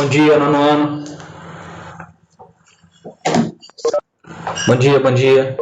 Bom dia, nono ano. Bom dia, bom dia.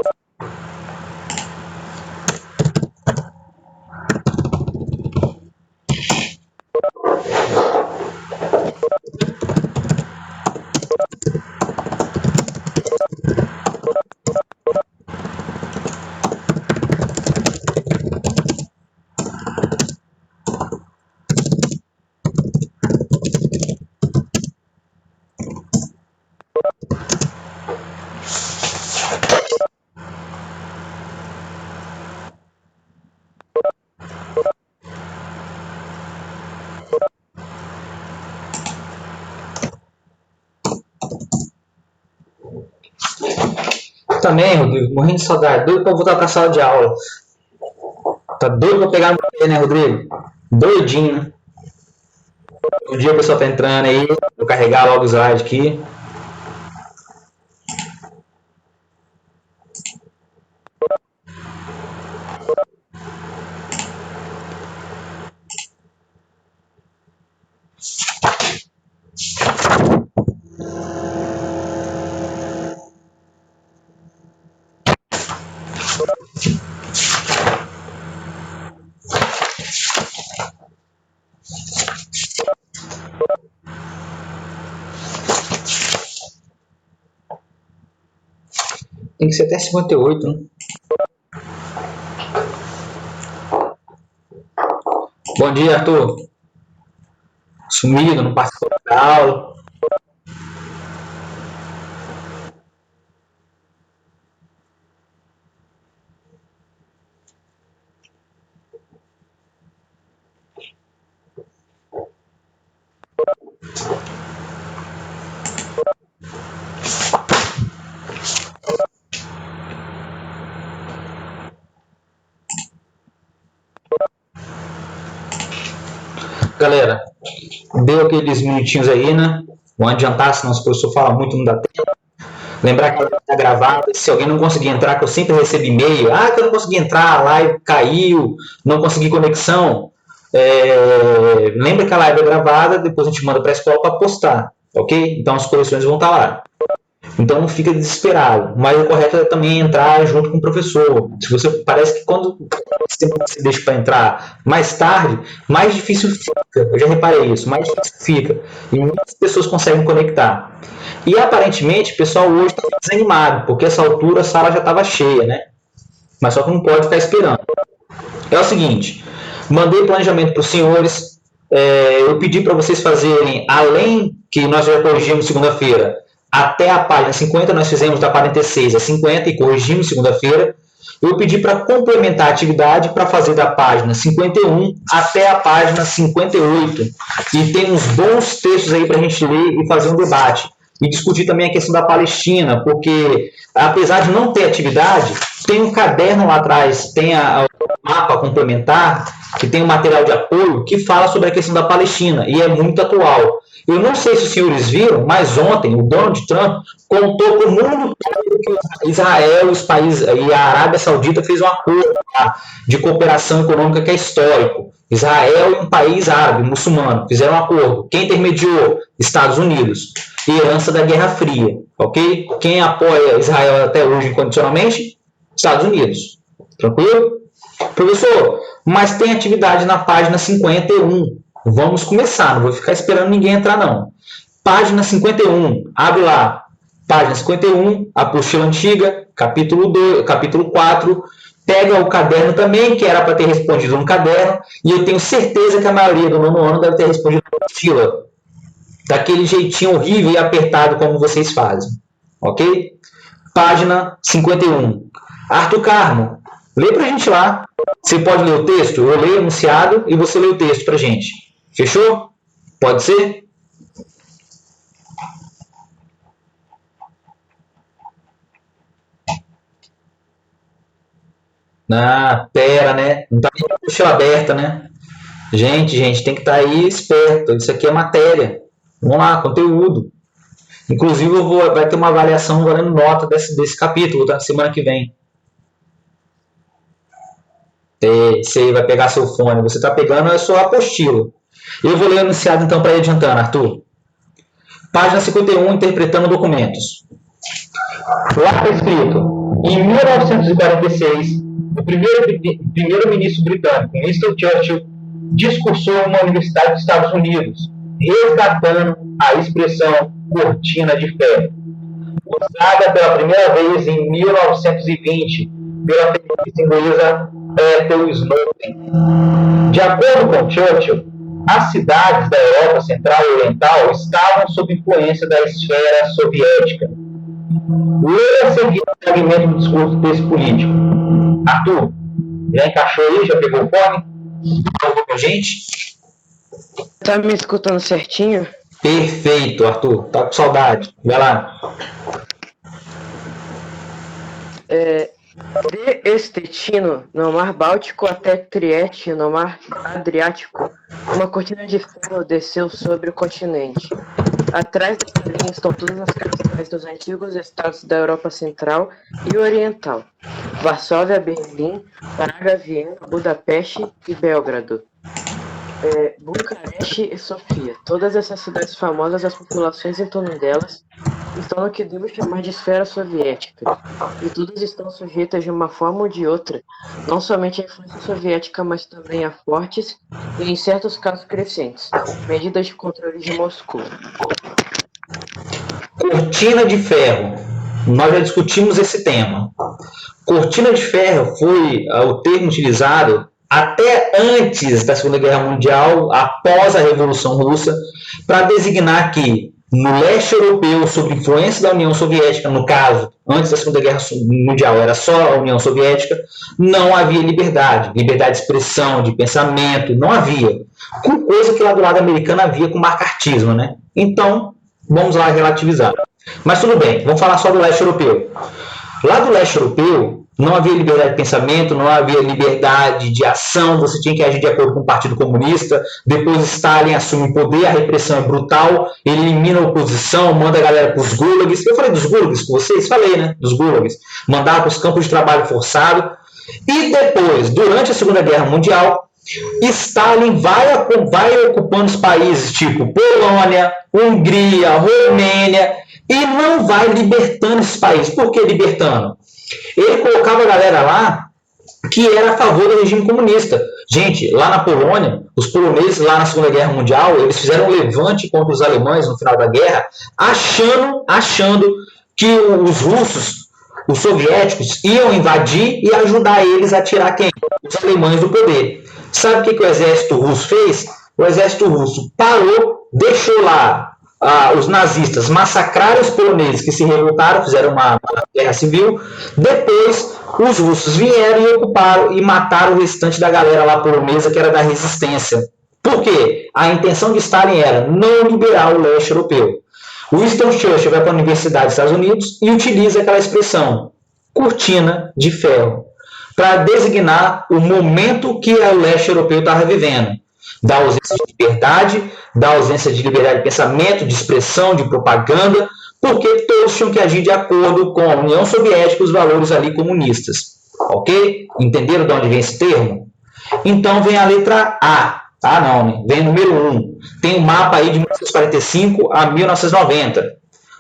Também, Rodrigo, morrendo de saudade, doido pra voltar pra sala de aula. Tá doido pra pegar no pé, né, Rodrigo? Doidinho, né? O dia o pessoal tá entrando aí, vou carregar logo o slide aqui. Tem que ser até 58, né? Bom dia, Arthur. Sumido, não participou da aula. Galera, deu aqueles minutinhos aí, né? Vamos adiantar, senão se o professor fala muito, não dá tempo. Lembrar que ela está gravada. Se alguém não conseguir entrar, que eu sempre recebo e-mail. Ah, que eu não consegui entrar, a live caiu, não consegui conexão. Lembra que a live é gravada, depois a gente manda para a escola para postar, ok? Então as correções vão estar lá. Então não fica desesperado. Mas o correto é também entrar junto com o professor. Se você parece que quando você deixa para entrar mais tarde, mais difícil fica. Eu já reparei isso, mais difícil fica. E muitas pessoas conseguem conectar. E aparentemente o pessoal hoje está desanimado, porque essa altura a sala já estava cheia, né? Mas só que não pode ficar esperando. É o seguinte, mandei planejamento para os senhores, eu pedi para vocês fazerem, além que nós já corrigimos segunda-feira, até a página 50, nós fizemos da 46 a 50 e corrigimos segunda-feira. Eu pedi para complementar a atividade para fazer da página 51 até a página 58. E tem uns bons textos aí para a gente ler e fazer um debate. E discutir também a questão da Palestina, porque apesar de não ter atividade, tem um caderno lá atrás, tem o mapa complementar, que tem um material de apoio que fala sobre a questão da Palestina, e é muito atual. Eu não sei se os senhores viram, mas ontem o Donald Trump contou para o mundo todo que Israel os países, e a Arábia Saudita fez um acordo de cooperação econômica que é histórico. Israel e um país árabe, muçulmano, fizeram um acordo. Quem intermediou? Estados Unidos. Herança da Guerra Fria, ok? Quem apoia Israel até hoje incondicionalmente? Estados Unidos. Tranquilo? Professor, mas tem atividade na página 51. Vamos começar, não vou ficar esperando ninguém entrar, não. Página 51, abre lá. Página 51, apostila antiga, capítulo 2, capítulo 4. Pega o caderno também, que era para ter respondido no caderno, e eu tenho certeza que a maioria do nono ano deve ter respondido na apostila. Daquele jeitinho horrível e apertado como vocês fazem. Ok? Página 51. Arthur Carmo, lê pra gente lá. Você pode ler o texto? Eu leio o enunciado e você lê o texto pra gente. Fechou? Pode ser? Ah, pera, né? Não tá nem com a mochila aberta, né? Gente, tem que estar aí esperto. Isso aqui é matéria. Vamos lá, conteúdo. Inclusive, vai ter uma avaliação valendo nota desse capítulo, tá? Semana que vem. Você vai pegar seu fone. Você está pegando a sua apostila. Eu vou ler o enunciado então para ir adiantando, Arthur. Página 51, interpretando documentos. Lá está escrito, em 1946, o primeiro-ministro britânico, Winston Churchill, discursou em uma universidade dos Estados Unidos, resgatando a expressão cortina de ferro, usada pela primeira vez em 1920 pela feminista inglesa Ethel Snowden. De acordo com Churchill, as cidades da Europa Central e Oriental estavam sob influência da esfera soviética. Leia a seguir o fragmento do discurso desse político. Arthur, já encaixou aí? Já pegou o fone? Falou com a gente? Tá me escutando certinho? Perfeito, Arthur. Tá com saudade. Vai lá. De Estetino, no Mar Báltico, até Trieste, no Mar Adriático, uma cortina de ferro desceu sobre o continente. Atrás dessa linha estão todas as capitais dos antigos estados da Europa Central e Oriental: Varsóvia, Berlim, Praga, Viena, Budapeste e Belgrado. Bucareste e Sofia. Todas essas cidades famosas, as populações em torno delas, estão no que devo chamar de esfera soviética, e todas estão sujeitas de uma forma ou de outra, não somente à influência soviética, mas também a fortes e, em certos casos, crescentes medidas de controle de Moscou. Cortina de ferro. Nós já discutimos esse tema. Cortina de ferro foi o termo utilizado até antes da Segunda Guerra Mundial, após a Revolução Russa, para designar que no leste europeu, sob influência da União Soviética, no caso, antes da Segunda Guerra Mundial era só a União Soviética, não havia liberdade de expressão, de pensamento, não havia. Com coisa que lá do lado americano havia com macartismo, né? Então, vamos lá relativizar. Mas tudo bem, vamos falar só do leste europeu. Lá do leste europeu, não havia liberdade de pensamento, não havia liberdade de ação, você tinha que agir de acordo com o Partido Comunista. Depois Stalin assume o poder, a repressão é brutal, ele elimina a oposição, manda a galera para os gulags. Eu falei dos gulags com vocês? Falei, né? Dos gulags. Mandava para os campos de trabalho forçado. E depois, durante a Segunda Guerra Mundial, Stalin vai ocupando os países tipo Polônia, Hungria, Romênia, e não vai libertando esses países. Por que libertando? Ele colocava a galera lá que era a favor do regime comunista. Gente, lá na Polônia, os poloneses lá na Segunda Guerra Mundial, eles fizeram um levante contra os alemães no final da guerra, achando que os russos, os soviéticos, iam invadir e ajudar eles a tirar quem? Os alemães do poder. Sabe o que o exército russo fez? O exército russo parou, deixou lá os nazistas massacraram os poloneses que se revoltaram, fizeram uma guerra civil. Depois, os russos vieram e ocuparam e mataram o restante da galera lá polonesa que era da resistência. Por quê? A intenção de Stalin era não liberar o leste europeu. Winston Churchill vai para a Universidade dos Estados Unidos e utiliza aquela expressão, cortina de ferro, para designar o momento que o leste europeu estava vivendo. Da ausência de liberdade, da ausência de liberdade de pensamento, de expressão, de propaganda, porque todos tinham que agir de acordo com a União Soviética e os valores ali comunistas. Ok? Entenderam de onde vem esse termo? Então vem a letra A. Ah, não, né? Vem o número 1. Tem um mapa aí de 1945 a 1990.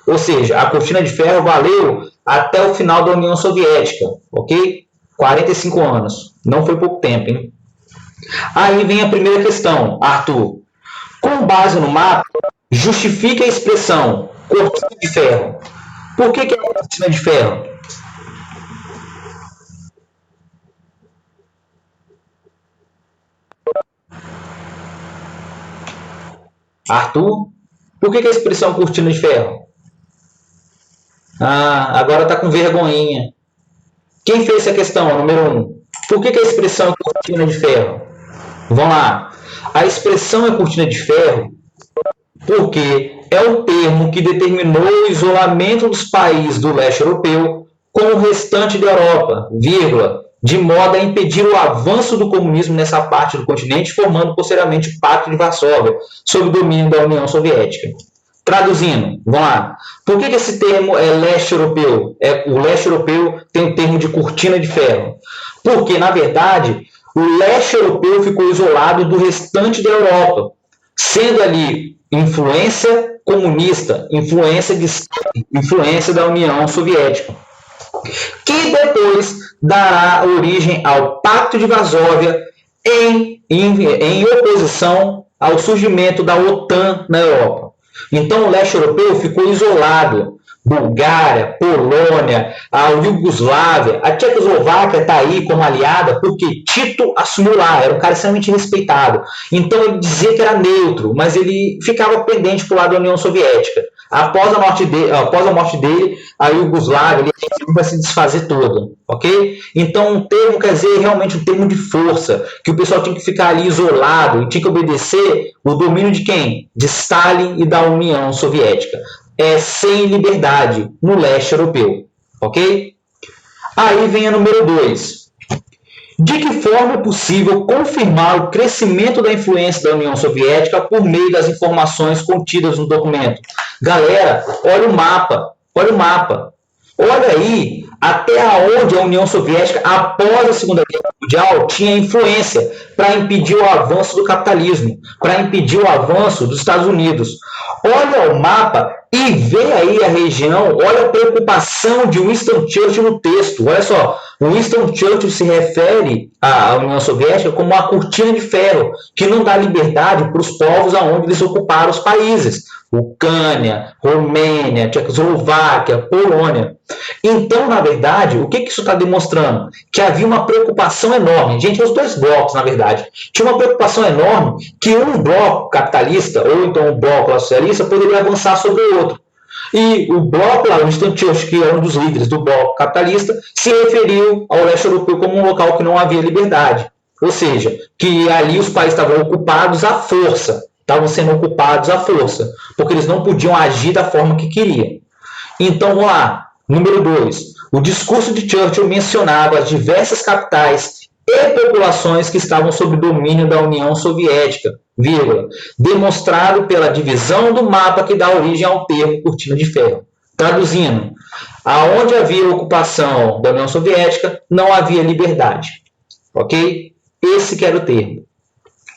Ou seja, a cortina de ferro valeu até o final da União Soviética. Ok? 45 anos. Não foi pouco tempo, hein? Aí vem a primeira questão, Arthur. Com base no mapa, justifique a expressão cortina de ferro. Por que é cortina de ferro? Arthur, por que a expressão cortina de ferro? Ah, agora está com vergonhinha. Quem fez essa questão, número 1? Por que a expressão é cortina de ferro? Vamos lá. A expressão é cortina de ferro porque é o termo que determinou o isolamento dos países do leste europeu com o restante da Europa, vírgula, de modo a impedir o avanço do comunismo nessa parte do continente, formando posteriormente o Pacto de Varsóvia, sob o domínio da União Soviética. Traduzindo, vamos lá. Por que esse termo é leste europeu? O leste europeu tem o termo de cortina de ferro. Porque, na verdade, o leste europeu ficou isolado do restante da Europa, sendo ali influência comunista, influência da União Soviética, que depois dará origem ao Pacto de Varsóvia em oposição ao surgimento da OTAN na Europa. Então o leste europeu ficou isolado. Bulgária, Polônia, a Iugoslávia, a Tchecoslováquia está aí como aliada porque Tito assumiu lá, era um cara extremamente respeitado. Então ele dizia que era neutro, mas ele ficava pendente para o lado da União Soviética. Após a morte dele, a Iugoslávia vai se desfazer toda, ok? Então um termo quer dizer realmente um termo de força, que o pessoal tinha que ficar ali isolado e tinha que obedecer o domínio de quem? De Stalin e da União Soviética. Sem liberdade no leste europeu, ok? Aí vem a número 2. De que forma é possível confirmar o crescimento da influência da União Soviética por meio das informações contidas no documento? Galera, olha o mapa, olha aí até onde a União Soviética, após a Segunda Guerra Mundial, tinha influência para impedir o avanço do capitalismo, para impedir o avanço dos Estados Unidos. Olha o mapa e vê aí a região, olha a preocupação de Winston Churchill no texto. Olha só, Winston Churchill se refere à União Soviética como uma cortina de ferro, que não dá liberdade para os povos aonde eles ocuparam os países. Ucrânia, Romênia, Tchecoslováquia, Polônia. Então, na verdade, o que isso está demonstrando? Que havia uma preocupação enorme. Gente, os dois blocos, na verdade. Tinha uma preocupação enorme que um bloco capitalista, ou então um bloco socialista, poderia avançar sobre o outro. E o bloco lá, o Winston Churchill, que é um dos líderes do bloco capitalista, se referiu ao leste europeu como um local que não havia liberdade. Ou seja, que ali os países estavam ocupados à força. Estavam sendo ocupados à força, porque eles não podiam agir da forma que queriam. Então, vamos lá. Número 2. O discurso de Churchill mencionava as diversas capitais e populações que estavam sob domínio da União Soviética, vírgula, demonstrado pela divisão do mapa que dá origem ao termo cortina de ferro. Traduzindo, aonde havia ocupação da União Soviética, não havia liberdade. Ok? Esse que era o termo.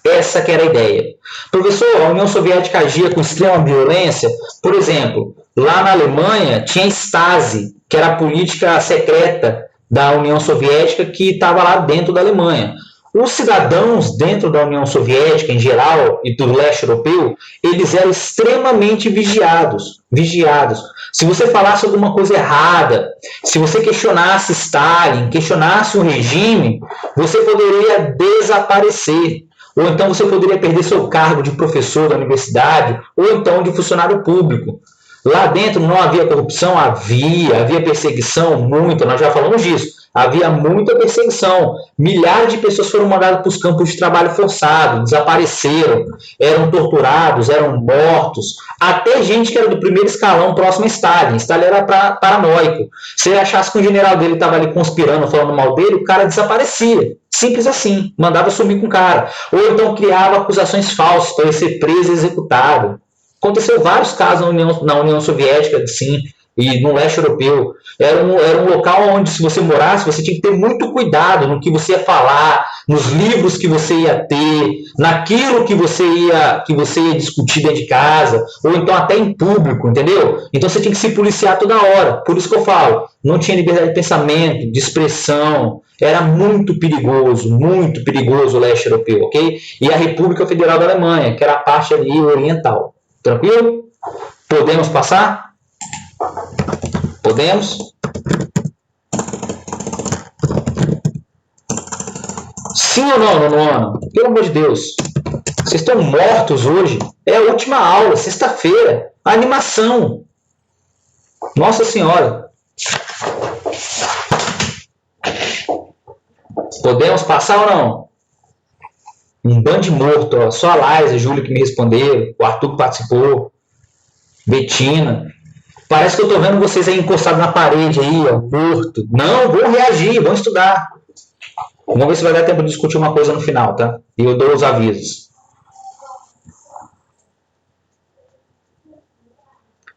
Essa que era a ideia. Professor, a União Soviética agia com extrema violência. Por exemplo, lá na Alemanha tinha a Stasi, que era a política secreta da União Soviética que estava lá dentro da Alemanha. Os cidadãos dentro da União Soviética, em geral, e do leste europeu, eles eram extremamente vigiados. Se você falasse alguma coisa errada, se você questionasse Stalin, questionasse o regime, você poderia desaparecer. Ou então você poderia perder seu cargo de professor da universidade, ou então de funcionário público. Lá dentro não havia corrupção? Havia perseguição, muita, nós já falamos disso. Havia muita perseguição. Milhares de pessoas foram mandadas para os campos de trabalho forçado, desapareceram, eram torturados, eram mortos. Até gente que era do primeiro escalão próximo a Stalin. Stalin era paranoico. Se ele achasse que o general dele estava ali conspirando, falando mal dele, o cara desaparecia. Simples assim. Mandava sumir com o cara. Ou então criava acusações falsas para ele ser preso e executado. Aconteceu vários casos na União Soviética, sim, e no leste europeu. Era um local onde, se você morasse, você tinha que ter muito cuidado no que você ia falar, nos livros que você ia ter, naquilo que você ia discutir dentro de casa, ou então até em público, entendeu? Então você tinha que se policiar toda hora. Por isso que eu falo, não tinha liberdade de pensamento, de expressão. Era muito perigoso o leste europeu, ok? E a República Federal da Alemanha, que era a parte ali oriental. Tranquilo? Podemos passar? Podemos? Sim ou não, nono ano? Pelo amor de Deus. Vocês estão mortos hoje. É a última aula, sexta-feira. Animação. Nossa Senhora. Podemos passar ou não? Um bando de morto, ó. Só a Laís e Júlio que me responderam, o Arthur que participou, Betina. Parece que eu tô vendo vocês aí encostados na parede aí, ó, morto. Não, vou reagir, vão estudar. Vamos ver se vai dar tempo de discutir uma coisa no final, tá? E eu dou os avisos.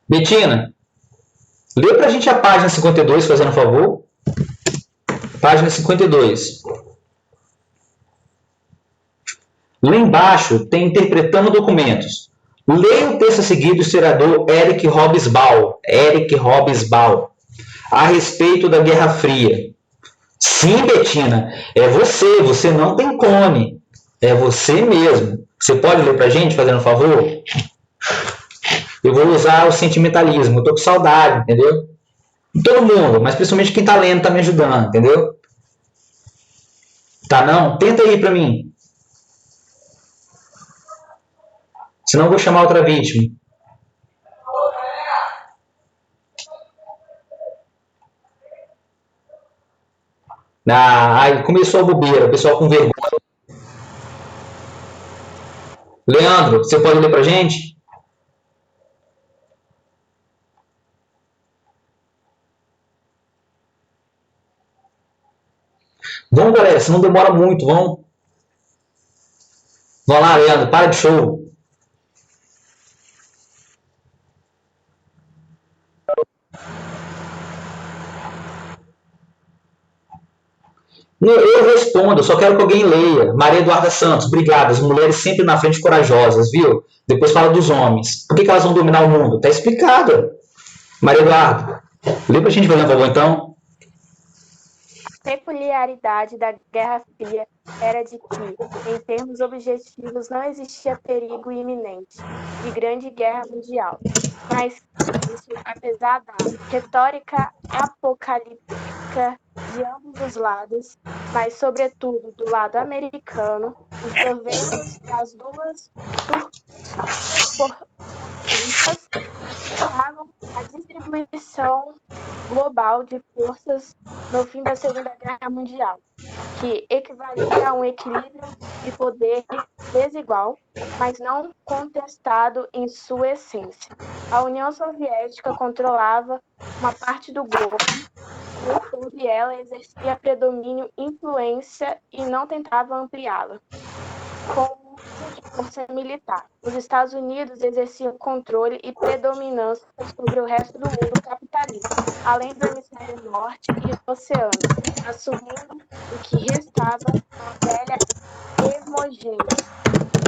Betina, lê pra gente a página 52, fazendo um favor. Página 52. Lá embaixo tem interpretando documentos. Leia o texto a seguir do historiador Eric Hobsbawm, a respeito da Guerra Fria. Sim, Betina, é você não tem clone, é você mesmo. Você pode ler pra gente, fazendo um favor? Eu vou usar o sentimentalismo, eu tô com saudade, entendeu? Todo mundo, mas principalmente quem tá lendo tá me ajudando, entendeu? Tá não? Tenta aí pra mim. Senão eu vou chamar outra vítima. Aí começou a bobeira, o pessoal com vergonha. Leandro, você pode ler pra gente? Vamos, galera, se não demora muito, vamos. Vamos lá, Leandro, para de show. Eu respondo, eu só quero que alguém leia. Maria Eduarda Santos, obrigado. As mulheres sempre na frente corajosas, viu? Depois fala dos homens. Por que elas vão dominar o mundo? Tá explicado. Maria Eduarda, lê pra gente, por favor, então. Peculiaridade da Guerra Fria era de que, em termos objetivos, não existia perigo iminente de grande guerra mundial, mas isso, apesar da retórica apocalíptica de ambos os lados, mas sobretudo do lado americano, os governos das duas potências pagam a distribuição global de forças no fim da Segunda Guerra Mundial, que equivalia a um equilíbrio de poder desigual, mas não contestado em sua essência. A União Soviética controlava uma parte do globo, onde ela exercia predomínio, influência e não tentava ampliá-la. Com força militar. Os Estados Unidos exerciam controle e predominância sobre o resto do mundo capitalista, além do hemisfério norte e oceano, assumindo o que restava a velha hegemônia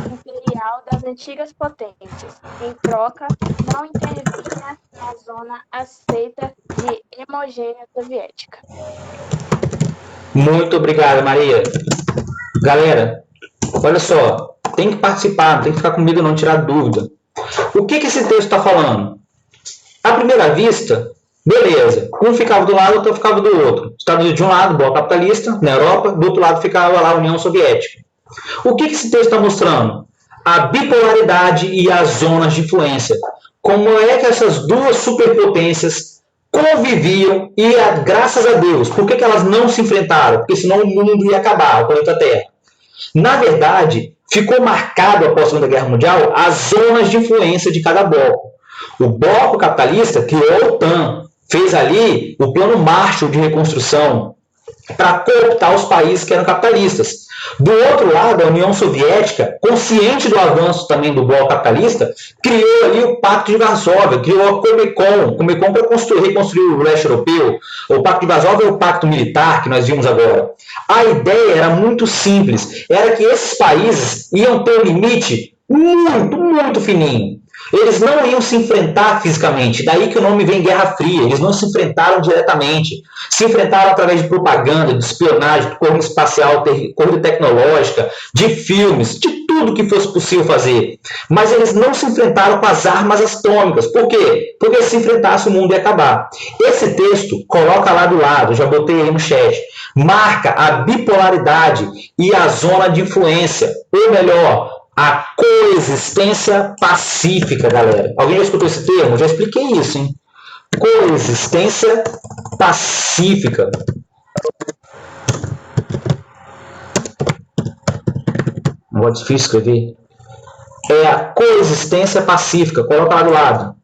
imperial das antigas potências. Em troca, não intervinha na zona aceita de hegemônia soviética. Muito obrigado, Maria. Galera, olha só, tem que participar, não tem que ficar comigo não, tirar dúvida. O que esse texto está falando? À primeira vista, beleza, um ficava do lado, outro ficava do outro. Estados Unidos de um lado, bloco capitalista, na Europa, do outro lado ficava lá a União Soviética. O que esse texto está mostrando? A bipolaridade e as zonas de influência. Como é que essas duas superpotências conviviam e, graças a Deus, por que elas não se enfrentaram? Porque senão o mundo ia acabar, o planeta Terra. Na verdade, ficou marcado após a Segunda Guerra Mundial as zonas de influência de cada bloco. O bloco capitalista criou a OTAN, fez ali o plano Marshall de reconstrução para cooptar os países que eram capitalistas. Do outro lado, a União Soviética, consciente do avanço também do bloco capitalista, criou ali o Pacto de Varsóvia, criou a Comecon para reconstruir o leste europeu. O Pacto de Varsóvia é o pacto militar que nós vimos agora. A ideia era muito simples, era que esses países iam ter um limite muito fininho. Eles não iam se enfrentar fisicamente, daí que o nome vem Guerra Fria. Eles não se enfrentaram diretamente, se enfrentaram através de propaganda, de espionagem, de corrida espacial, corrida tecnológica, de filmes, de tudo que fosse possível fazer. Mas eles não se enfrentaram com as armas atômicas. Por quê? Porque se enfrentasse o mundo ia acabar. Esse texto, coloca lá do lado, já botei aí no chat, marca a bipolaridade e a zona de influência, ou melhor, a coexistência pacífica, galera. Alguém já escutou esse termo? Eu já expliquei isso, hein? Coexistência pacífica. Não é difícil escrever. É a coexistência pacífica. Coloca lá do lado.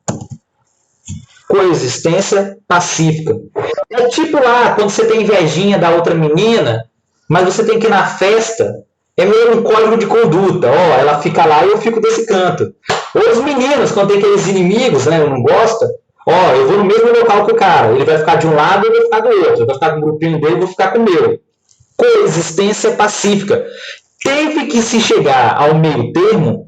Coexistência pacífica. É tipo lá, quando você tem invejinha da outra menina, mas você tem que ir na festa. É meio um código de conduta. Ó, ela fica lá e eu fico desse canto. Ou os meninos, quando tem aqueles inimigos, né? Eu não gosto. Ó, eu vou no mesmo local que o cara. Ele vai ficar de um lado e eu vou ficar do outro. Eu vou ficar com o grupinho dele e vou ficar com o meu. Coexistência pacífica. Teve que se chegar ao meio termo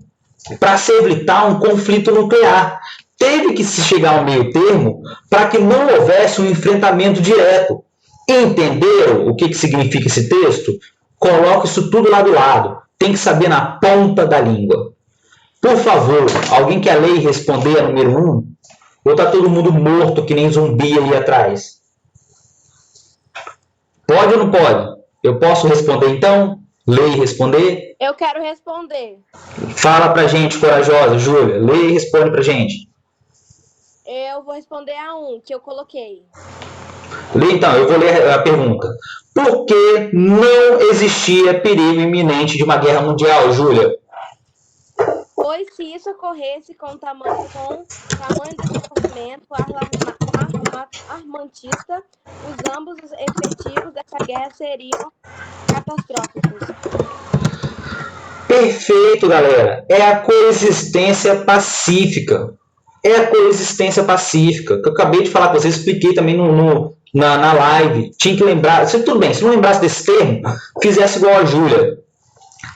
para se evitar um conflito nuclear. Teve que se chegar ao meio termo para que não houvesse um enfrentamento direto. Entenderam o que significa esse texto? Coloque isso tudo lá do lado. Tem que saber na ponta da língua. Por favor, alguém quer ler e responder a número 1? Ou está todo mundo morto que nem zumbi ali atrás? Pode ou não pode? Eu posso responder então? Ler e responder? Eu quero responder. Fala pra gente, corajosa, Júlia. Lê e responde pra gente. Eu vou responder a 1 que eu coloquei. Lê então, eu vou ler a pergunta. Por que não existia perigo iminente de uma guerra mundial, Júlia? Pois se isso ocorresse com o tamanho desenvolvimento armamentista, os ambos os efetivos dessa guerra seriam catastróficos. Perfeito, galera. É a coexistência pacífica. É a coexistência pacífica. Que eu acabei de falar com vocês, expliquei também na live. Tinha que lembrar. Tudo bem, se não lembrasse desse termo, fizesse igual a Júlia.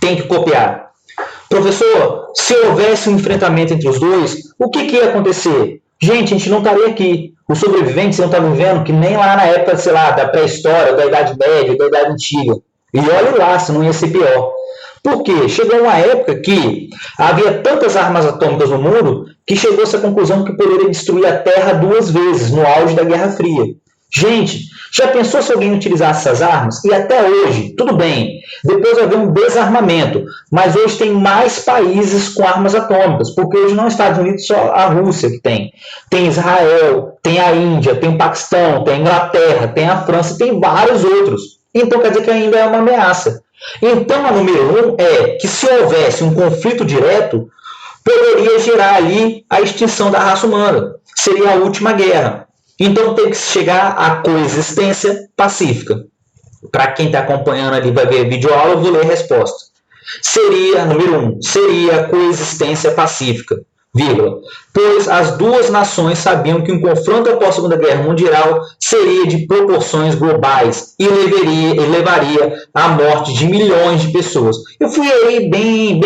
Tem que copiar. Professor, se houvesse um enfrentamento entre os dois, o que ia acontecer? Gente, a gente não estaria aqui. Os sobreviventes não estavam vivendo que nem lá na época, sei lá, da pré-história, da Idade Média, da Idade Antiga. E olhe lá, se não ia ser pior. Por quê? Chegou uma época que havia tantas armas atômicas no mundo que chegou-se à conclusão que poderia destruir a Terra 2 vezes, no auge da Guerra Fria. Gente, já pensou se alguém utilizasse essas armas? E até hoje, tudo bem, depois vai haver um desarmamento, mas hoje tem mais países com armas atômicas, porque hoje não é os Estados Unidos, só a Rússia que tem. Tem Israel, tem a Índia, tem o Paquistão, tem a Inglaterra, tem a França, tem vários outros. Então quer dizer que ainda é uma ameaça. Então a número 1 é que se houvesse um conflito direto, poderia gerar ali a extinção da raça humana. Seria a última guerra. Então tem que chegar à coexistência pacífica. Para quem está acompanhando ali, vai ver a videoaula, eu vou ler a resposta. Seria, número 1, seria a coexistência pacífica, vírgula, pois as duas nações sabiam que um confronto após a Segunda Guerra Mundial seria de proporções globais e levaria à morte de milhões de pessoas. Eu fui aí bem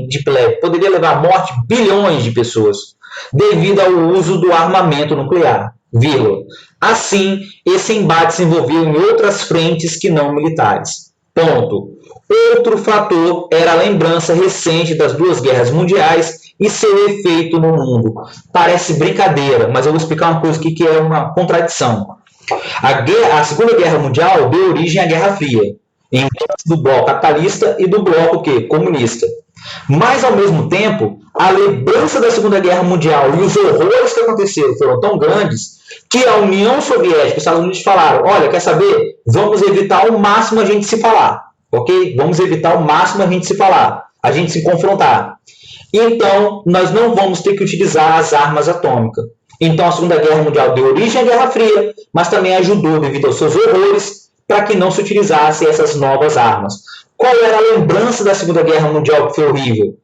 de plebe. Poderia levar à morte de bilhões de pessoas devido ao uso do armamento nuclear, vírgula. Assim, esse embate se envolveu em outras frentes que não militares. Ponto. Outro fator era a lembrança recente das duas guerras mundiais e seu efeito no mundo. Parece brincadeira, mas eu vou explicar uma coisa aqui que é uma contradição. A Segunda Guerra Mundial deu origem à Guerra Fria, do bloco capitalista e do bloco comunista. Mas, ao mesmo tempo, a lembrança da Segunda Guerra Mundial e os horrores que aconteceram foram tão grandes que a União Soviética e os Estados Unidos falaram, olha, quer saber? Vamos evitar ao máximo a gente se falar, ok? Vamos evitar ao máximo a gente se falar, a gente se confrontar. Então, nós não vamos ter que utilizar as armas atômicas. Então, a Segunda Guerra Mundial deu origem à Guerra Fria, mas também ajudou, devido aos seus horrores, para que não se utilizasse essas novas armas. Qual era a lembrança da Segunda Guerra Mundial que foi horrível?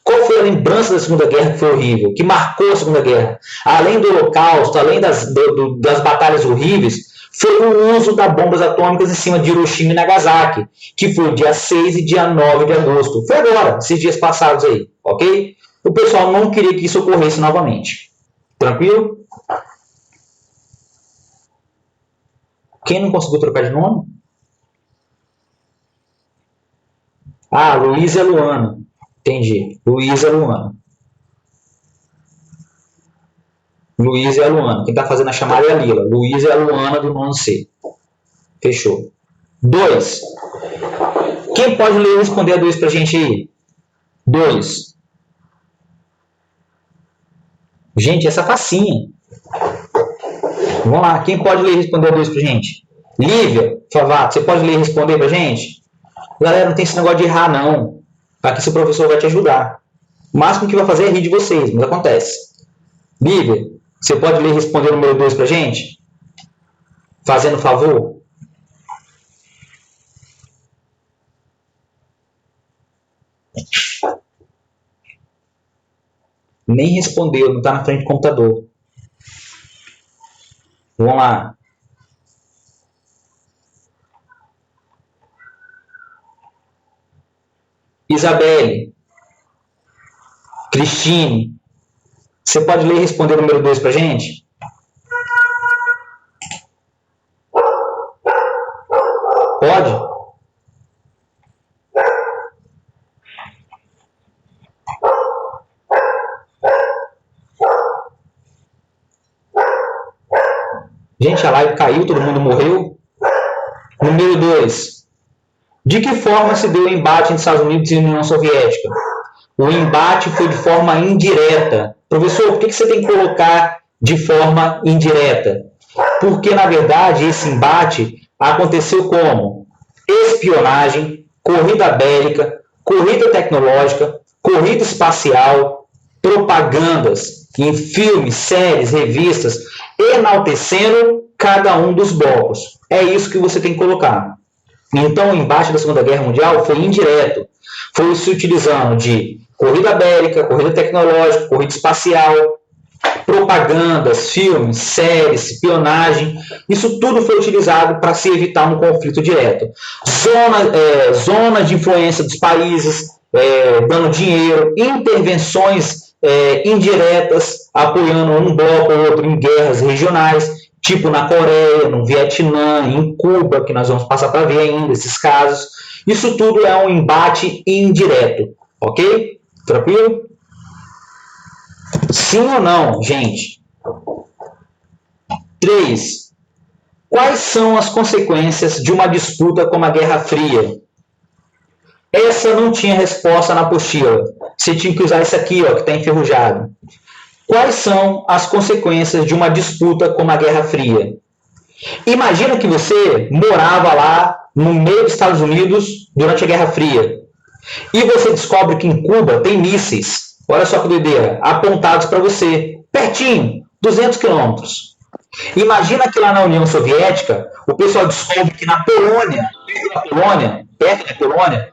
Qual foi a lembrança da Segunda Guerra que foi horrível, que marcou a Segunda Guerra? Além do Holocausto, além das batalhas horríveis, foi o uso das bombas atômicas em cima de Hiroshima e Nagasaki, que foi dia 6 e dia 9 de agosto. Foi agora, esses dias passados aí, ok? O pessoal não queria que isso ocorresse novamente. Tranquilo? Quem não conseguiu trocar de nome? Ah, Luísa Luana. Entendi. Luísa Luana. Luísa e a Luana. Quem está fazendo a chamada é a Lila. Luísa e a Luana do nono C. Fechou. 2. Quem pode ler e responder a 2 para a gente aí? 2. Gente, essa facinha. Vamos lá. Quem pode ler e responder a 2 para a gente? Lívia Favato, você pode ler e responder para a gente? Galera, não tem esse negócio de errar, não. Aqui seu professor vai te ajudar. O máximo que vai fazer é rir de vocês, mas acontece. Lívia, você pode ler e responder o número 2 para a gente? Fazendo favor? Nem respondeu, não está na frente do computador. Vamos lá. Isabelle. Cristine, você pode ler e responder o número 2 para a gente? Pode? Gente, a live caiu, todo mundo morreu. Número 2. De que forma se deu o embate entre Estados Unidos e União Soviética? O embate foi de forma indireta. Professor, por que você tem que colocar de forma indireta? Porque, na verdade, esse embate aconteceu como? Espionagem, corrida bélica, corrida tecnológica, corrida espacial, propagandas em filmes, séries, revistas, enaltecendo cada um dos blocos. É isso que você tem que colocar. Então, o embate da Segunda Guerra Mundial foi indireto. Foi se utilizando de corrida bélica, corrida tecnológica, corrida espacial, propagandas, filmes, séries, espionagem. Isso tudo foi utilizado para se evitar um conflito direto. Zona de influência dos países, dando dinheiro, intervenções indiretas, apoiando um bloco ou outro em guerras regionais, tipo na Coreia, no Vietnã, em Cuba, que nós vamos passar para ver ainda esses casos. Isso tudo é um embate indireto, ok? Tranquilo? Sim ou não, gente? 3. Quais são as consequências de uma disputa como a Guerra Fria? Essa não tinha resposta na apostila. Você tinha que usar isso aqui, ó, que está enferrujado. Quais são as consequências de uma disputa como a Guerra Fria? Imagina que você morava lá no meio dos Estados Unidos durante a Guerra Fria. E você descobre que em Cuba tem mísseis, olha só que doideira, apontados para você, pertinho, 200 quilômetros. Imagina que lá na União Soviética, o pessoal descobre que na Polônia, perto da Polônia,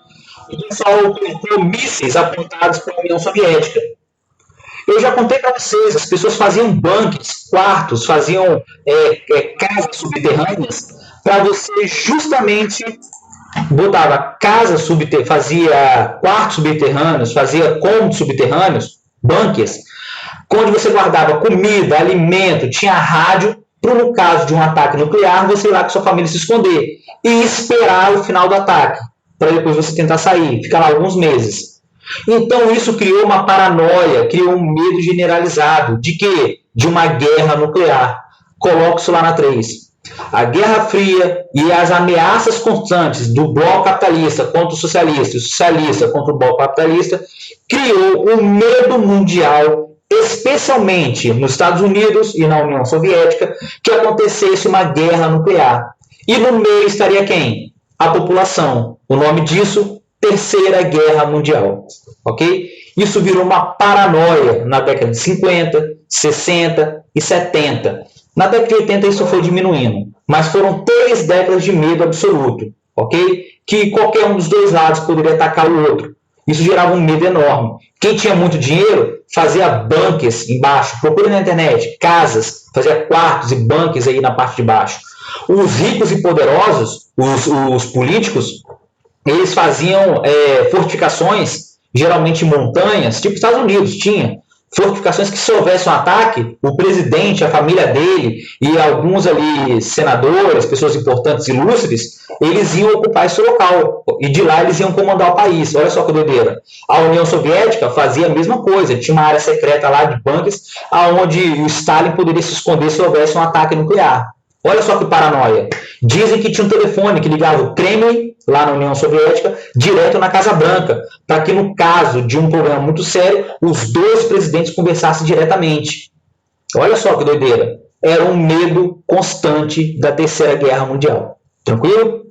o pessoal colocou mísseis apontados para a União Soviética. Eu já contei para vocês, as pessoas faziam bunkers, quartos, faziam casas subterrâneas, para você justamente botava casa subterrânea, fazia quartos subterrâneos, fazia cômodos subterrâneos, bunkers, onde você guardava comida, alimento, tinha rádio, para no caso de um ataque nuclear, você ir lá com sua família se esconder e esperar o final do ataque, para depois você tentar sair, ficar lá alguns meses. Então isso criou uma paranoia, criou um medo generalizado. De quê? De uma guerra nuclear. Coloco isso lá na 3. A Guerra Fria e as ameaças constantes do bloco capitalista contra o socialista, e o socialista contra o bloco capitalista, criou um medo mundial, especialmente nos Estados Unidos e na União Soviética, que acontecesse uma guerra nuclear. E no meio estaria quem? A população. O nome disso, Terceira Guerra Mundial. Ok? Isso virou uma paranoia na década de 50, 60 e 70. Na década de 80 isso foi diminuindo, mas foram 3 décadas de medo absoluto, ok? Que qualquer um dos dois lados poderia atacar o outro. Isso gerava um medo enorme. Quem tinha muito dinheiro fazia bunkers embaixo, procura na internet, casas, fazia quartos e bunkers aí na parte de baixo. Os ricos e poderosos, os políticos, eles faziam fortificações, geralmente em montanhas, tipo Estados Unidos tinha. Fortificações que, se houvesse um ataque, o presidente, a família dele e alguns ali senadores, pessoas importantes, ilustres, eles iam ocupar esse local e de lá eles iam comandar o país. Olha só que doideira. A União Soviética fazia a mesma coisa, tinha uma área secreta lá de bunkers, onde o Stalin poderia se esconder se houvesse um ataque nuclear. Olha só que paranoia. Dizem que tinha um telefone que ligava o Kremlin, lá na União Soviética, direto na Casa Branca, para que no caso de um problema muito sério, os dois presidentes conversassem diretamente. Olha só que doideira. Era um medo constante da Terceira Guerra Mundial. Tranquilo?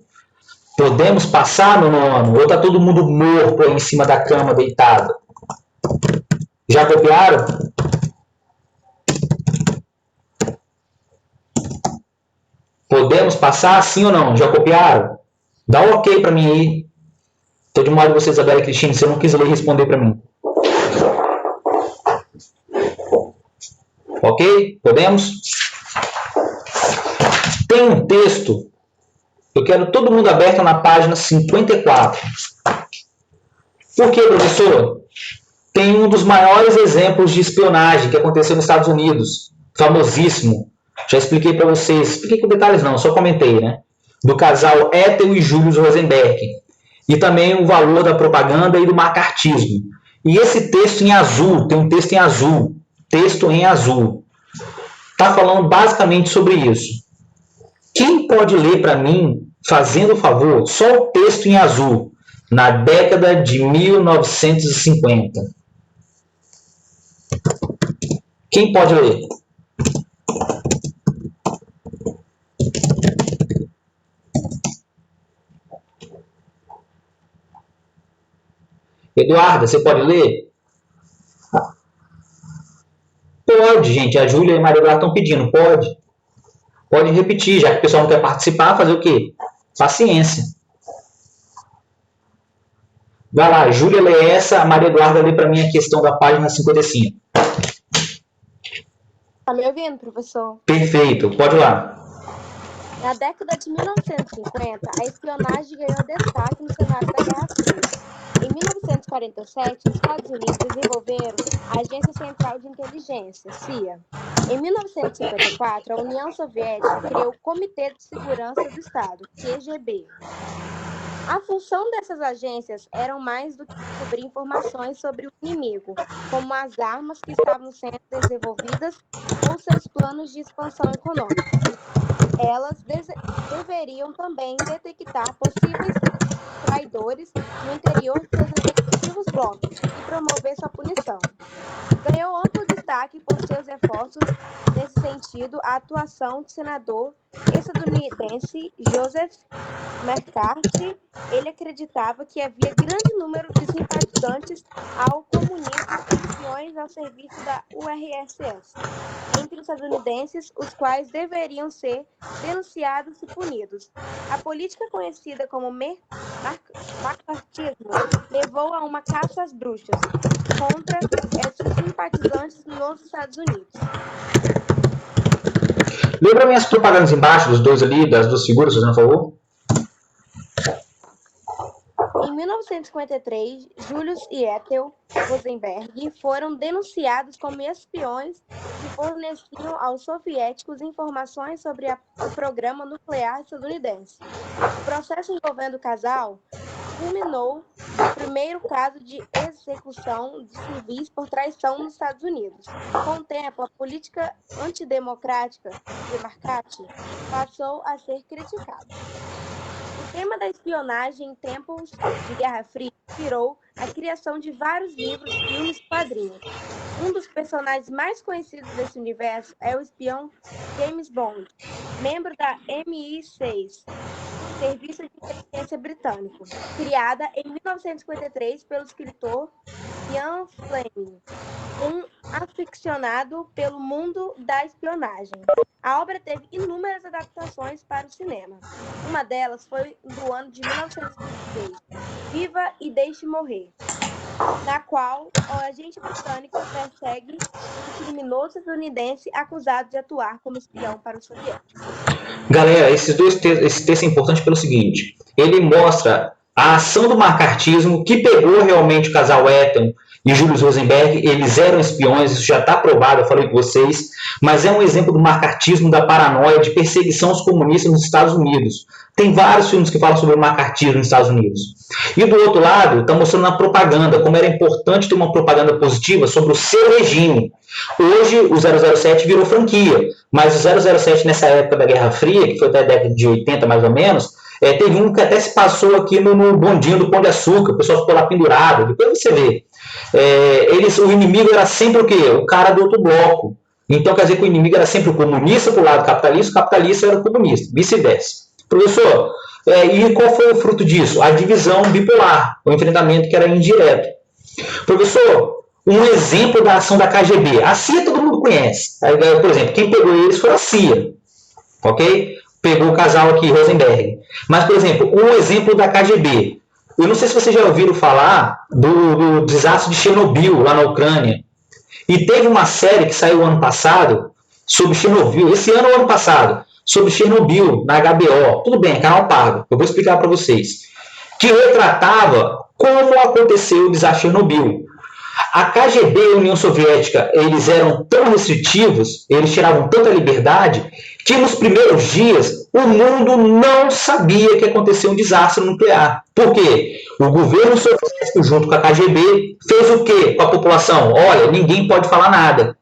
Podemos passar no nono? Ou está todo mundo morto aí em cima da cama, deitado? Já copiaram? Podemos passar, sim ou não? Já copiaram? Dá um ok para mim aí. Estou de modo de você, Isabela e Cristina, se eu não quiser ler, responder para mim. Ok? Podemos? Tem um texto, eu quero todo mundo aberto na página 54. Por quê, professor? tem um dos maiores exemplos de espionagem que aconteceu nos Estados Unidos, famosíssimo. Já expliquei para vocês, expliquei com detalhes não, só comentei, né? Do casal Ethel e Julius Rosenberg. E também o valor da propaganda e do macartismo. E esse texto em azul, tem um texto em azul, está falando basicamente sobre isso. Quem pode ler para mim, fazendo o favor, só o texto em azul, na década de 1950? Quem pode ler? Eduarda, você pode ler? Pode, gente. A Júlia e a Maria Eduarda estão pedindo. Pode. Pode repetir, já que o pessoal não quer participar, fazer o quê? Paciência. Vai lá, Júlia lê essa, a Maria Eduarda lê para mim a questão da página 55. Tá me ouvindo, professor? Perfeito, pode lá. Na década de 1950, a espionagem ganhou destaque no cenário da Guerra Fria. Em 1947, os Estados Unidos desenvolveram a Agência Central de Inteligência, CIA. Em 1954, a União Soviética criou o Comitê de Segurança do Estado, KGB. A função dessas agências era mais do que descobrir informações sobre o inimigo, como as armas que estavam sendo desenvolvidas ou seus planos de expansão econômica. Elas deveriam também detectar possíveis traidores no interior de seus respectivos blocos e promover sua punição. Ganhou amplo destaque por seus esforços nesse sentido a atuação do senador estadunidense Joseph McCarthy. Ele acreditava que havia grande número de simpatizantes ao comunismo e espiões ao serviço da URSS entre os estadunidenses, os quais deveriam ser denunciados e punidos. A política conhecida como macartismo levou a uma caça às bruxas contra esses simpatizantes nos Estados Unidos. Lembra minhas propagandas embaixo dos dois ali, das duas figuras, fazendo um favor? Em 1953, Julius e Ethel Rosenberg foram denunciados como espiões que forneciam aos soviéticos informações sobre o programa nuclear estadunidense. O processo envolvendo o casal culminou no primeiro caso de execução de civis por traição nos Estados Unidos. Com o tempo, a política antidemocrática de McCarthy passou a ser criticada. O tema da espionagem em tempos de Guerra Fria inspirou a criação de vários livros, filmes e quadrinhos. Um dos personagens mais conhecidos desse universo é o espião James Bond, membro da MI6, Serviço de Inteligência Britânico, criada em 1953 pelo escritor Ian Fleming, um aficionado pelo mundo da espionagem. A obra teve inúmeras adaptações para o cinema. Uma delas foi do ano de 1926, Viva e Deixe Morrer, na qual o agente britânico persegue um criminoso estadunidense acusado de atuar como espião para os soviéticos. Galera, esse texto é importante pelo seguinte: ele mostra a ação do macartismo que pegou realmente o casal Ethel e Julius Rosenberg. Eles eram espiões, isso já está provado, eu falei com vocês, mas é um exemplo do macartismo, da paranoia, de perseguição aos comunistas nos Estados Unidos. Tem vários filmes que falam sobre o macartismo nos Estados Unidos. E do outro lado, está mostrando a propaganda, como era importante ter uma propaganda positiva sobre o seu regime. Hoje, o 007 virou franquia, mas o 007 nessa época da Guerra Fria, que foi até a década de 80 mais ou menos, teve um que até se passou aqui no bondinho do Pão de Açúcar, o pessoal ficou lá pendurado, depois você vê. O inimigo era sempre o quê? O cara do outro bloco. Então quer dizer que o inimigo era sempre o comunista para o lado capitalista, o capitalista era o comunista, vice-versa. Professor, e qual foi o fruto disso? A divisão bipolar, o enfrentamento que era indireto. Professor, um exemplo da ação da KGB. A CIA todo mundo conhece. Por exemplo, quem pegou eles foi a CIA. Ok? Pegou o casal aqui, Rosenberg. Mas, por exemplo, um exemplo da KGB. Eu não sei se vocês já ouviram falar do desastre de Chernobyl, lá na Ucrânia. E teve uma série que saiu ano passado sobre Chernobyl, esse ano ou ano passado, sobre Chernobyl, na HBO. Tudo bem, é canal pago. Eu vou explicar para vocês. Que retratava como aconteceu o desastre de Chernobyl. A KGB e a União Soviética, eles eram tão restritivos, eles tiravam tanta liberdade, que nos primeiros dias o mundo não sabia que acontecia um desastre nuclear. Por quê? O governo soviético, junto com a KGB, fez o quê com a população? Olha, ninguém pode falar nada.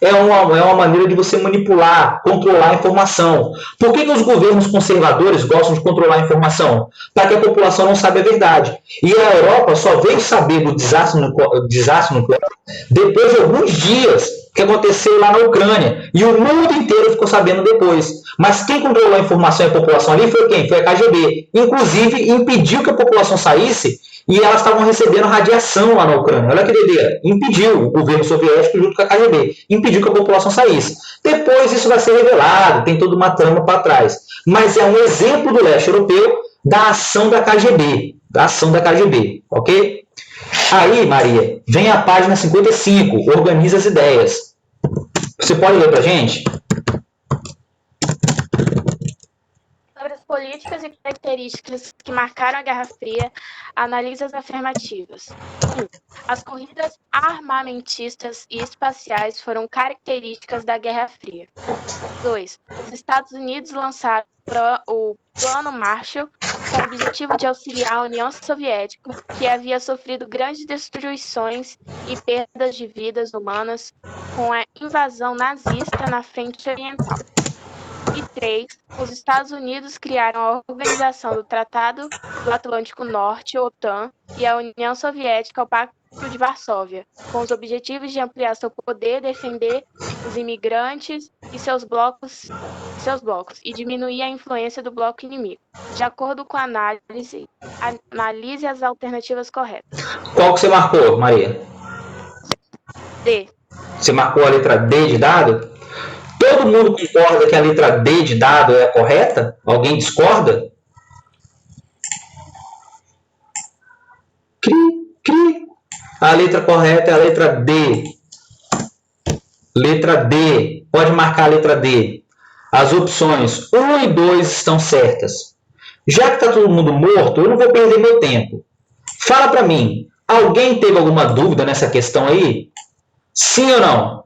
É uma maneira de você manipular, controlar a informação. Por que os governos conservadores gostam de controlar a informação? Para que a população não saiba a verdade. E a Europa só veio saber do desastre nuclear depois de alguns dias que aconteceu lá na Ucrânia. E o mundo inteiro ficou sabendo depois. Mas quem controlou a informação e a população ali foi quem? Foi a KGB. Inclusive, impediu que a população saísse e elas estavam recebendo radiação lá na Ucrânia. Olha que doideira. Impediu o governo soviético junto com a KGB. Impediu que a população saísse. Depois isso vai ser revelado, tem toda uma trama para trás. Mas é um exemplo do leste europeu da ação da KGB. Da ação da KGB, ok? Aí, Maria, vem a página 55, organiza as ideias. Você pode ler para a gente? Sobre as políticas e características que marcaram a Guerra Fria, analisa as afirmativas. 1. As corridas armamentistas e espaciais foram características da Guerra Fria. 2. Os Estados Unidos lançaram o Plano Marshall com o objetivo de auxiliar a União Soviética, que havia sofrido grandes destruições e perdas de vidas humanas com a invasão nazista na frente oriental. E 3. Os Estados Unidos criaram a Organização do Tratado do Atlântico Norte, OTAN, e a União Soviética, o Pacto de Varsóvia, com os objetivos de ampliar seu poder, defender os imigrantes e seus blocos e diminuir a influência do bloco inimigo. De acordo com a análise, analise as alternativas corretas. Qual que você marcou, Maria? D. Você marcou a letra D de dado? Todo mundo concorda que a letra D de dado é a correta? Alguém discorda? Cri. A letra correta é a letra D. Letra D. Pode marcar a letra D. As opções 1 e 2 estão certas. Já que está todo mundo morto, eu não vou perder meu tempo. Fala para mim, alguém teve alguma dúvida nessa questão aí? Sim ou não?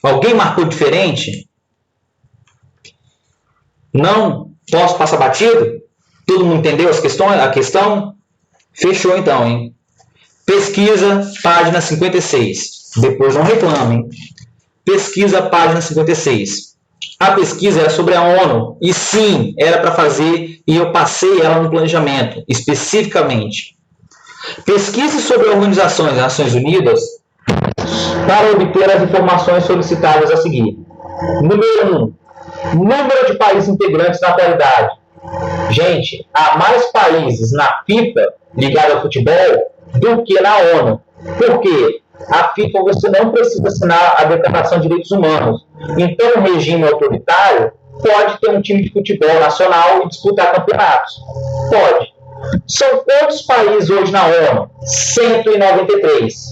Alguém marcou diferente? Não? Posso passar batido? Todo mundo entendeu a questão? Fechou então, hein? Pesquisa, página 56. Depois não reclamem. Pesquisa, página 56. A pesquisa era sobre a ONU. E sim, era para fazer, e eu passei ela no planejamento, especificamente. Pesquise sobre a Organização das Nações Unidas para obter as informações solicitadas a seguir. Número 1. Número de países integrantes na atualidade. Gente, há mais países na FIFA ligados ao futebol do que na ONU. Por quê? A FIFA você não precisa assinar a Declaração de Direitos Humanos. Então, um regime autoritário pode ter um time de futebol nacional e disputar campeonatos. Pode. São quantos países hoje na ONU? 193.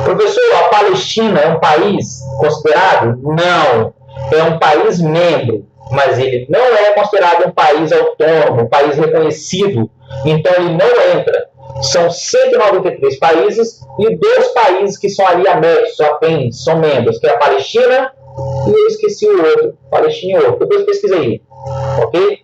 Professor, a Palestina é um país considerado? Não. É um país membro, mas ele não é considerado um país autônomo, um país reconhecido. Então ele não entra. São 193 países e 2 países que são ali anexos, apenas, são membros, que é a Palestina e eu esqueci o outro. Palestina e outro. Depois pesquisa aí. Ok?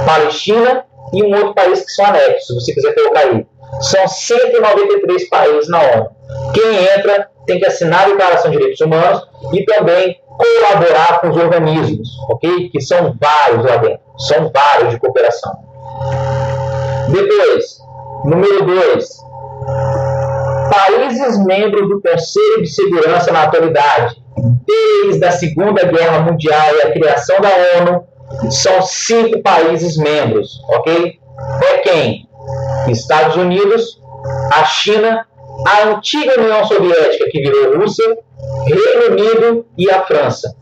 Palestina e um outro país que são anexos, se você quiser colocar aí. São 193 países na ONU. Quem entra tem que assinar a Declaração de Direitos Humanos e também colaborar com os organismos, ok? Que são vários lá dentro. São vários de cooperação. Depois, número 2. Países membros do Conselho de Segurança na atualidade, desde a Segunda Guerra Mundial e a criação da ONU, são 5 países membros, ok? É quem? Estados Unidos, a China, a antiga União Soviética, que virou Rússia, Reino Unido e a França.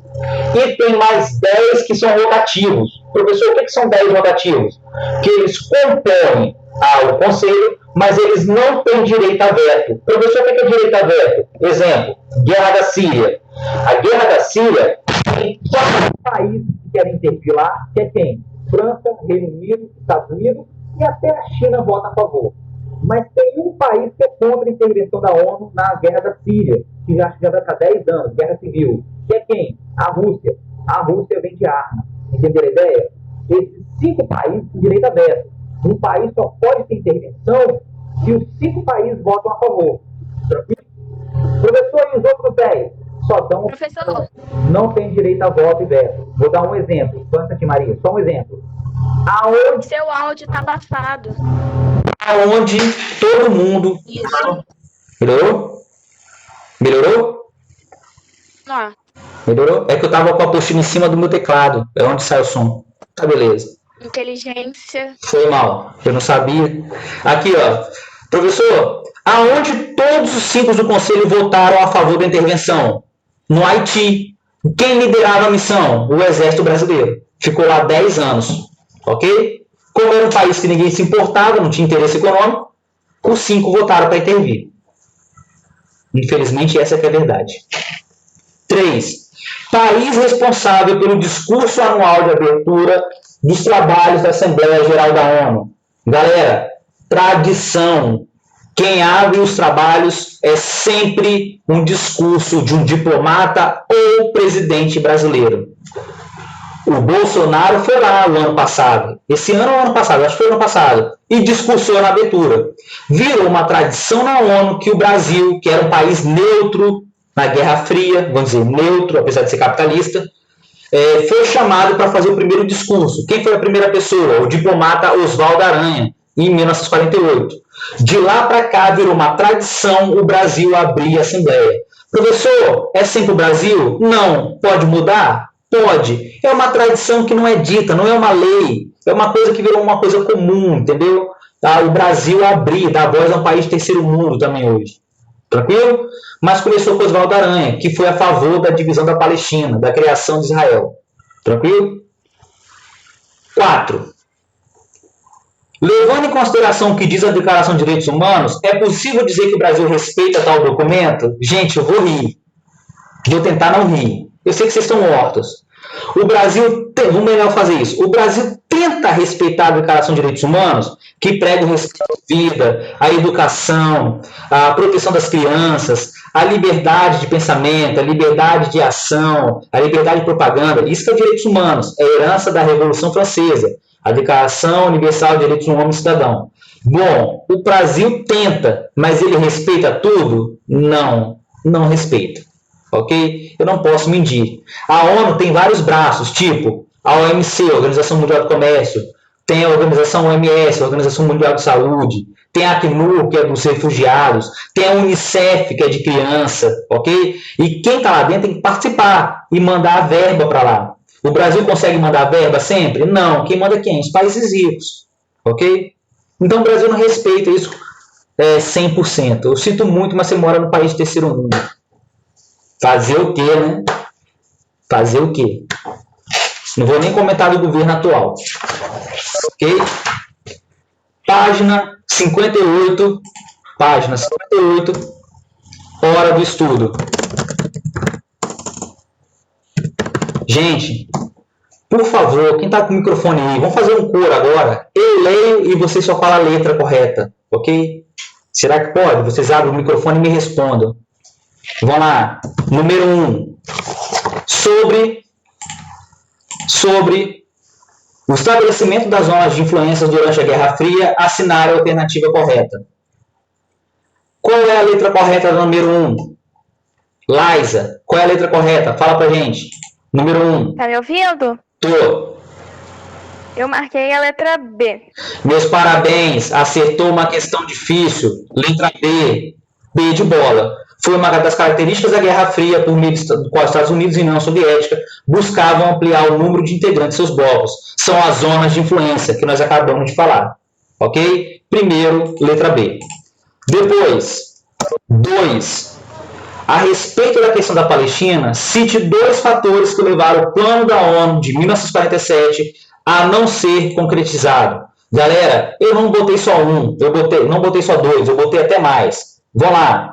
E tem mais 10 que são rotativos. Professor, o que são 10 rotativos? Que eles compõem ao Conselho, mas eles não têm direito a veto. Professor, o que é direito a veto? Exemplo, Guerra da Síria. A Guerra da Síria tem 4 países que querem intervir lá, que é quem? França, Reino Unido, Estados Unidos e até a China vota a favor. Mas tem um país que é contra a intervenção da ONU na guerra da Síria, que já vai estar 10 anos, guerra civil. Que é quem? A Rússia. A Rússia vende arma. Entenderam a ideia? Esses 5 países têm direito a veto. Um país só pode ter intervenção se os 5 países votam a favor. Tranquilo? Professor, e os outros 10? Só dão Professor. Não tem direito a voto e veto. Vou dar um exemplo. Santa Maria, só um exemplo. Aonde... Seu áudio tá abafado. Aonde todo mundo... Isso. Melhorou? Melhorou? Ó, Melhorou? É que eu tava com a apostila em cima do meu teclado. É onde sai o som. Tá, beleza. inteligência. Foi mal. Eu não sabia. Aqui, ó. Professor, aonde todos os 5 do conselho votaram a favor da intervenção? No Haiti. Quem liderava a missão? O Exército Brasileiro. Ficou lá 10 anos. Ok? Como era um país que ninguém se importava, não tinha interesse econômico, os 5 votaram para intervir. Infelizmente, essa que é a verdade. 3. País responsável pelo discurso anual de abertura dos trabalhos da Assembleia Geral da ONU. Galera, tradição. Quem abre os trabalhos é sempre um discurso de um diplomata ou presidente brasileiro. O Bolsonaro foi lá no ano passado. Esse ano ou ano passado? Acho que foi ano passado. E discursou na abertura. Virou uma tradição na ONU que o Brasil, que era um país neutro na Guerra Fria, vamos dizer, neutro, apesar de ser capitalista, foi chamado para fazer o primeiro discurso. Quem foi a primeira pessoa? O diplomata Oswaldo Aranha, em 1948. De lá para cá virou uma tradição o Brasil abrir a Assembleia. Professor, é sempre o Brasil? Não. Pode mudar? Pode. É uma tradição que não é dita, não é uma lei. É uma coisa que virou uma coisa comum, entendeu? Tá? O Brasil abrir, dar voz a um país de terceiro mundo também hoje. Tranquilo? Mas começou com Oswaldo Aranha, que foi a favor da divisão da Palestina, da criação de Israel. Tranquilo? 4. Levando em consideração o que diz a Declaração de Direitos Humanos, é possível dizer que o Brasil respeita tal documento? Gente, eu vou rir. Vou tentar não rir. Eu sei que vocês estão mortos. O Brasil, vamos melhor fazer isso. O Brasil tenta respeitar a Declaração de Direitos Humanos, que prega o respeito à vida, a educação, a proteção das crianças, a liberdade de pensamento, a liberdade de ação, a liberdade de propaganda. Isso que é direitos humanos, é a herança da Revolução Francesa, a Declaração Universal de Direitos do Homem e Cidadão. Bom, o Brasil tenta, mas ele respeita tudo? Não, não respeita. Ok? Eu não posso mentir. A ONU tem vários braços, tipo a OMC, a Organização Mundial do Comércio, tem a Organização OMS, a Organização Mundial de Saúde, tem a Acnur, que é dos refugiados, tem a Unicef, que é de criança, ok? E quem está lá dentro tem que participar e mandar a verba para lá. O Brasil consegue mandar a verba sempre? Não. Quem manda é quem? Os países ricos, ok? Então o Brasil não respeita isso 100%. Eu sinto muito, mas você mora no país de terceiro mundo. Fazer o quê, né? Fazer o quê? Não vou nem comentar do governo atual. Ok? Página 58. Página 58. Hora do estudo. Gente, por favor, quem está com o microfone aí, vamos fazer um coro agora. Eu leio e você só fala a letra correta. Ok? Será que pode? Vocês abrem o microfone e me respondam. Vamos lá. Número 1. Sobre o estabelecimento das zonas de influência durante a Guerra Fria, assinar a alternativa correta. Qual é a letra correta do número 1? Liza, qual é a letra correta? Fala pra gente. Número 1. Tá me ouvindo? Tô. Eu marquei a letra B. Meus parabéns. Acertou uma questão difícil. Letra B. B de bola. Foi uma das características da Guerra Fria, por meio do qual os Estados Unidos e a União Soviética buscavam ampliar o número de integrantes de seus blocos. São as zonas de influência, que nós acabamos de falar. Ok? Primeiro, letra B. Depois, 2. A respeito da questão da Palestina, cite 2 fatores que levaram o plano da ONU de 1947 a não ser concretizado. Galera, eu não botei só um, não botei só 2, eu botei até mais. Vamos lá.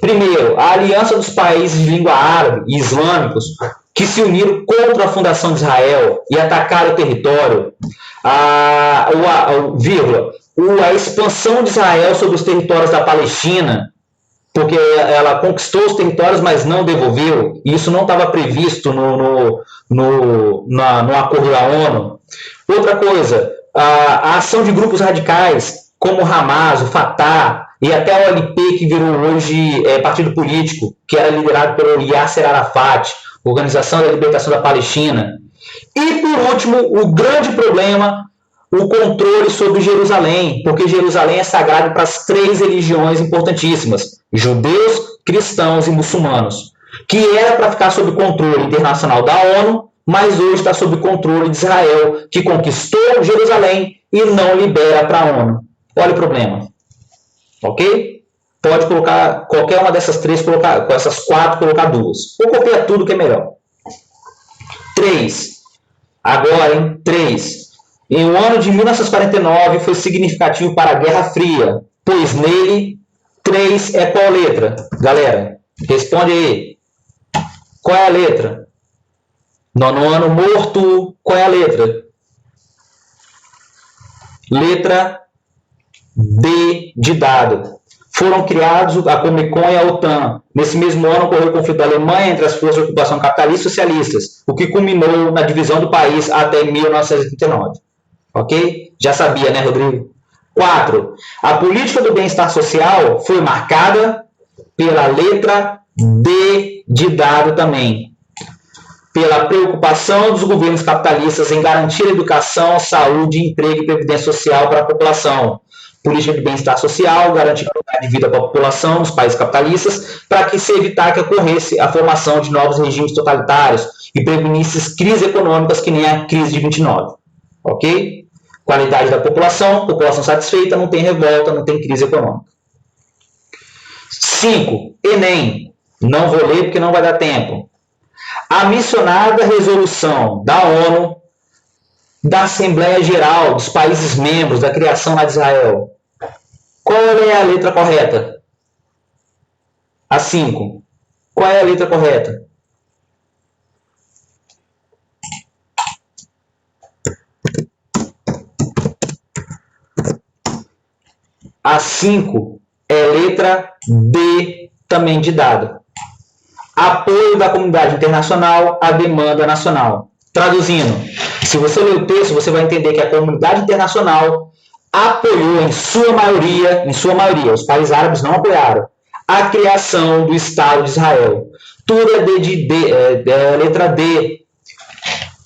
Primeiro, a aliança dos países de língua árabe e islâmicos que se uniram contra a fundação de Israel e atacaram o território, a expansão de Israel sobre os territórios da Palestina, porque ela conquistou os territórios, mas não devolveu, e isso não estava previsto no acordo da ONU. Outra coisa, a ação de grupos radicais, como o Hamas, o Fatah, e até a OLP, que virou hoje partido político, que era liderado pelo Yasser Arafat, Organização da Libertação da Palestina. E, por último, o grande problema, o controle sobre Jerusalém, porque Jerusalém é sagrado para as 3 religiões importantíssimas, judeus, cristãos e muçulmanos, que era para ficar sob controle internacional da ONU, mas hoje está sob controle de Israel, que conquistou Jerusalém e não libera para a ONU. Olha o problema. Ok? Pode colocar qualquer uma dessas 3, com essas 4, colocar 2. Ou copiar tudo que é melhor. 3. Agora, em 3. Em o ano de 1949 foi significativo para a Guerra Fria, pois nele 3 é qual letra? Galera, responde aí. Qual é a letra? 9º ano morto, qual é a letra? Letra D de dado. Foram criados a Comecon e a OTAN. Nesse mesmo ano ocorreu o conflito da Alemanha entre as forças de ocupação capitalistas e socialistas, o que culminou na divisão do país até 1939. Ok? Já sabia, né, Rodrigo? 4. A política do bem-estar social foi marcada pela letra D de dado também. Pela preocupação dos governos capitalistas em garantir educação, saúde, emprego e previdência social para a população. Política de bem-estar social, garantir qualidade de vida para a população nos países capitalistas, para que se evitar que ocorresse a formação de novos regimes totalitários e prevenisse crises econômicas que nem a crise de 29. Ok? Qualidade da população satisfeita, não tem revolta, não tem crise econômica. 5. Enem. Não vou ler porque não vai dar tempo. A mencionada resolução da ONU, da Assembleia Geral dos países membros da criação lá de Israel, qual é a letra correta? A 5. Qual é a letra correta? A 5 é letra D também de dado. Apoio da comunidade internacional à demanda nacional. Traduzindo, se você ler o texto, você vai entender que a comunidade internacional apoiou em sua maioria, os países árabes não apoiaram, a criação do Estado de Israel. Tudo é letra D.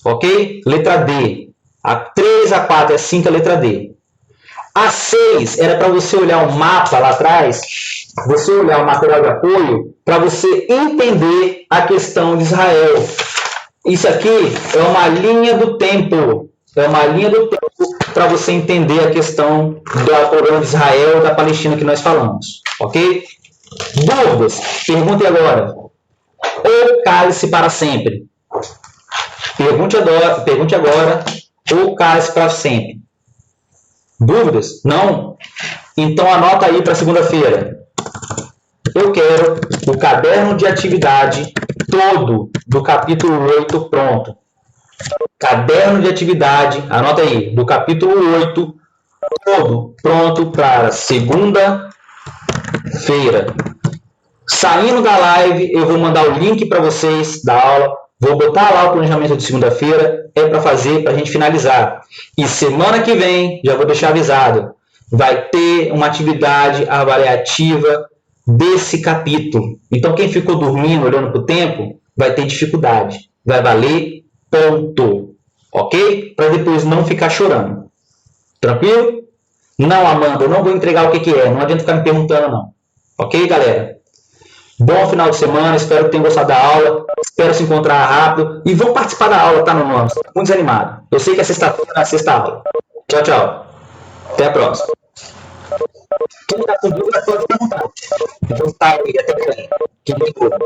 Ok? Letra D. A 3, a 4 e a 5 é letra D. A 6 era para você olhar o mapa lá atrás, você olhar o material de apoio, para você entender a questão de Israel. Isso aqui é uma linha do tempo. É uma linha do tempo para você entender a questão do problema de Israel e da Palestina que nós falamos. Ok? Dúvidas? Pergunte agora. Ou cale-se para sempre. Pergunte agora. Ou cale-se para sempre. Dúvidas? Não? Então anota aí para segunda-feira. Eu quero o caderno de atividade todo do capítulo 8 pronto. Caderno de atividade, anota aí, do capítulo 8 todo pronto para segunda-feira. Saindo da live, eu vou mandar o link para vocês da aula. Vou botar lá o planejamento de segunda-feira, é para fazer, para a gente finalizar. E semana que vem, já vou deixar avisado, vai ter uma atividade avaliativa desse capítulo. Então, quem ficou dormindo, olhando para o tempo, vai ter dificuldade. Vai valer ponto. Ok? Para depois não ficar chorando. Tranquilo? Não, Amanda, eu não vou entregar o que é. Não adianta ficar me perguntando, não. Ok, galera? Bom final de semana, espero que tenham gostado da aula, espero se encontrar rápido e vão participar da aula, tá no nome, estou muito desanimado. Eu sei que é sexta-feira, é a sexta aula. Tchau, tchau. Até a próxima. Quem está com dúvida pode perguntar. Eu vou estar aí até aí. Quem tem dúvida.